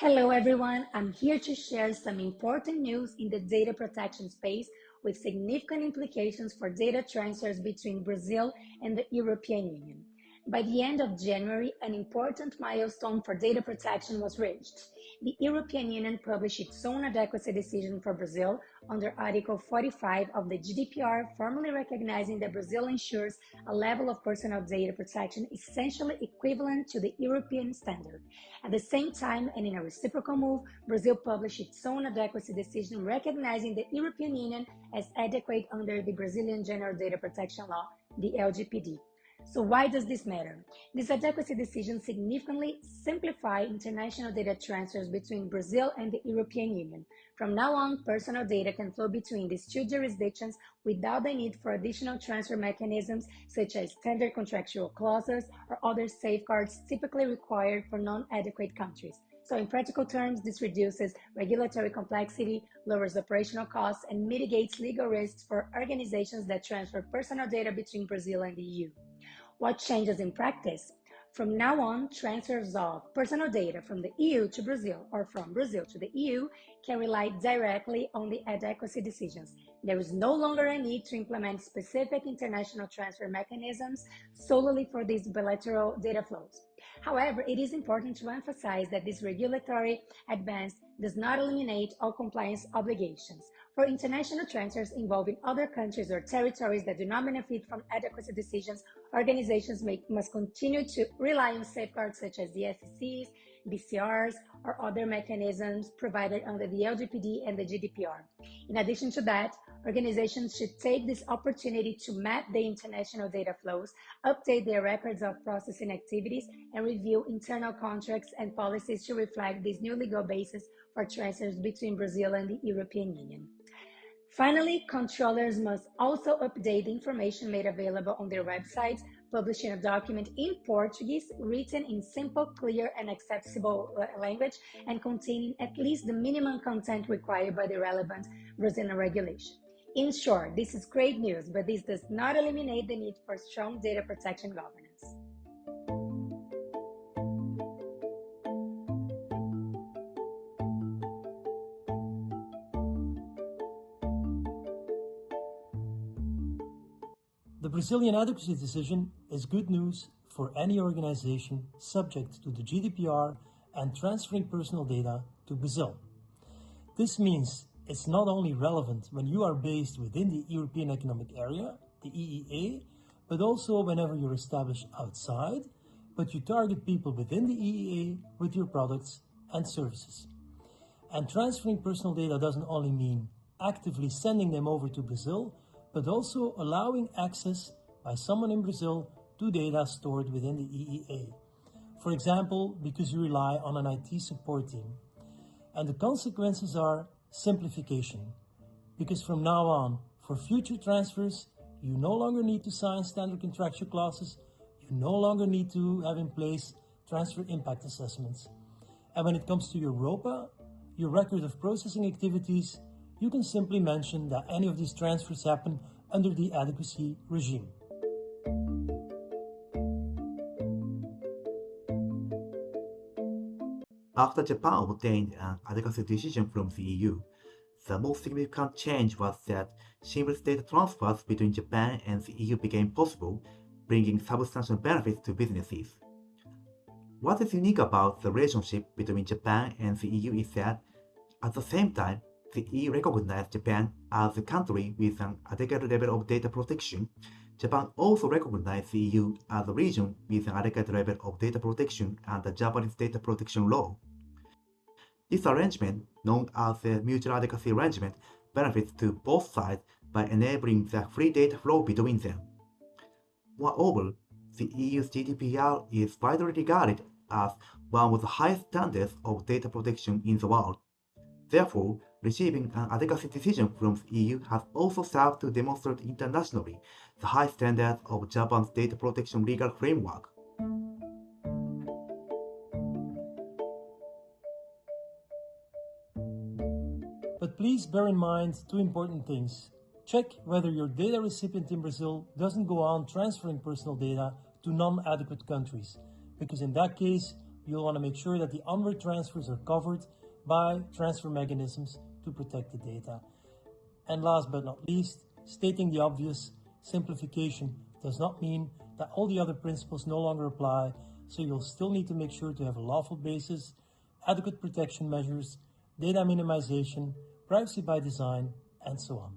Hello everyone, I'm here to share some important news in the data protection space with significant implications for data transfers between Brazil and the European Union. By the end of January, an important milestone for data protection was reached. The European Union published its own adequacy decision for Brazil under Article 45 of the GDPR, formally recognizing that Brazil ensures a level of personal data protection essentially equivalent to the European standard. At the same time, and in a reciprocal move, Brazil published its own adequacy decision recognizing the European Union as adequate under the Brazilian General Data Protection Law, the LGPD. So why does this matter? This adequacy decision significantly simplifies international data transfers between Brazil and the European Union. From now on, personal data can flow between these two jurisdictions without the need for additional transfer mechanisms such as standard contractual clauses or other safeguards typically required for non-adequate countries. So in practical terms, this reduces regulatory complexity, lowers operational costs, and mitigates legal risks for organizations that transfer personal data between Brazil and the EU. What changes in practice? From now on, transfers of personal data from the EU to Brazil or from Brazil to the EU can rely directly on the adequacy decisions. There is no longer a need to implement specific international transfer mechanisms solely for these bilateral data flows. However, it is important to emphasize that this regulatory advance does not eliminate all compliance obligations. For international transfers involving other countries or territories that do not benefit from adequacy decisions, organizations must continue to rely on safeguards such as the SECs, BCRs, or other mechanisms provided under the LGPD and the GDPR. In addition to that, organizations should take this opportunity to map the international data flows, update their records of processing activities, and review internal contracts and policies to reflect this new legal basis for transfers between Brazil and the European Union. Finally, controllers must also update the information made available on their websites, publishing a document in Portuguese, written in simple, clear, and accessible language, and containing at least the minimum content required by the relevant Brazilian regulation. In short, this is great news, but this does not eliminate the need for strong data protection governance. The Brazilian adequacy decision is good news for any organization subject to the GDPR and transferring personal data to Brazil. This means it's not only relevant when you are based within the European Economic Area, the EEA, but also whenever you're established outside, but you target people within the EEA with your products and services. And transferring personal data doesn't only mean actively sending them over to Brazil, but also allowing access by someone in Brazil to data stored within the EEA. For example, because you rely on an IT support team. And the consequences are simplification, because from now on, for future transfers, you no longer need to sign standard contractual clauses, you no longer need to have in place transfer impact assessments. And when it comes to your ROPA, your record of processing activities, you can simply mention that any of these transfers happen under the adequacy regime. After Japan obtained an adequacy decision from the EU, the most significant change was that seamless data transfers between Japan and the EU became possible, bringing substantial benefits to businesses. What is unique about the relationship between Japan and the EU is that, at the same time, the EU recognized Japan as a country with an adequate level of data protection. Japan also recognized the EU as a region with an adequate level of data protection under Japanese data protection law. This arrangement, known as the Mutual Adequacy Arrangement, benefits to both sides by enabling the free data flow between them. Moreover, the EU's GDPR is widely regarded as one of the highest standards of data protection in the world. Therefore, receiving an adequacy decision from the EU has also served to demonstrate internationally the high standards of Japan's data protection legal framework. But please bear in mind two important things. Check whether your data recipient in Brazil doesn't go on transferring personal data to non-adequate countries, because in that case, you'll want to make sure that the onward transfers are covered by transfer mechanisms to protect the data. And last but not least, stating the obvious, simplification does not mean that all the other principles no longer apply, so you'll still need to make sure to have a lawful basis, adequate protection measures, data minimization, privacy by design, and so on.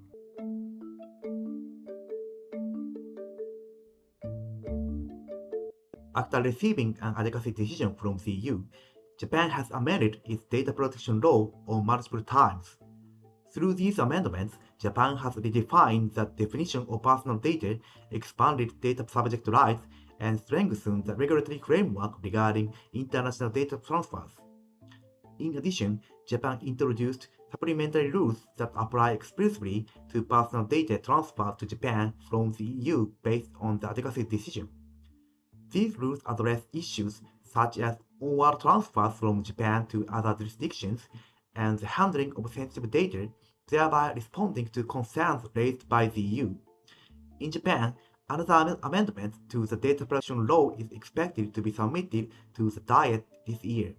After receiving an adequacy decision from the EU, Japan has amended its data protection law on multiple times. Through these amendments, Japan has redefined the definition of personal data, expanded data subject rights, and strengthened the regulatory framework regarding international data transfers. In addition, Japan introduced supplementary rules that apply explicitly to personal data transferred to Japan from the EU based on the adequacy decision. These rules address issues such as onward transfers from Japan to other jurisdictions and the handling of sensitive data, thereby responding to concerns raised by the EU. In Japan, another amendment to the data protection law is expected to be submitted to the Diet this year.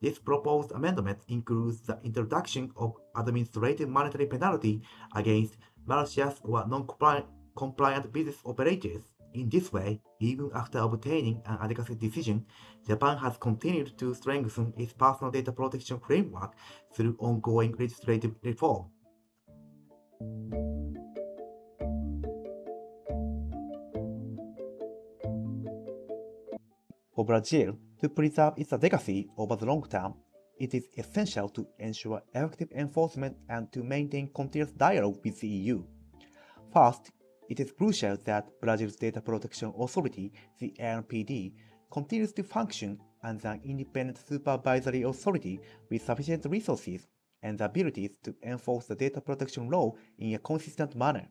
This proposed amendment includes the introduction of administrative monetary penalty against malicious or non-compliant business operators. In this way, even after obtaining an adequacy decision, Japan has continued to strengthen its personal data protection framework through ongoing legislative reform. For Brazil to preserve its adequacy over the long term, it is essential to ensure effective enforcement and to maintain continuous dialogue with the EU. First, it is crucial that Brazil's Data Protection Authority, the LGPD, continues to function as an independent supervisory authority with sufficient resources and the abilities to enforce the data protection law in a consistent manner.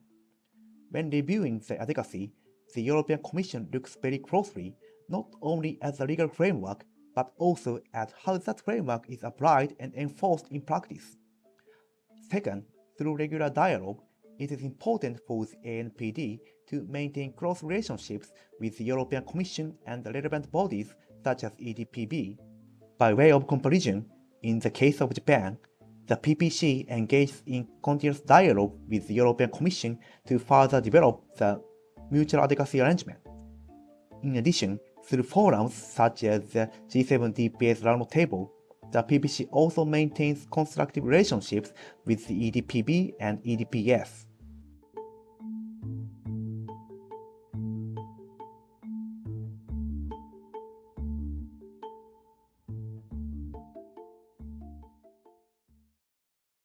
When reviewing the adequacy, the European Commission looks very closely not only at the legal framework, but also at how that framework is applied and enforced in practice. Second, through regular dialogue, it is important for the ANPD to maintain close relationships with the European Commission and the relevant bodies such as EDPB. By way of comparison, in the case of Japan, the PPC engages in continuous dialogue with the European Commission to further develop the mutual adequacy arrangement. In addition, through forums such as the G7 DPS Roundtable, the PPC also maintains constructive relationships with the EDPB and EDPS.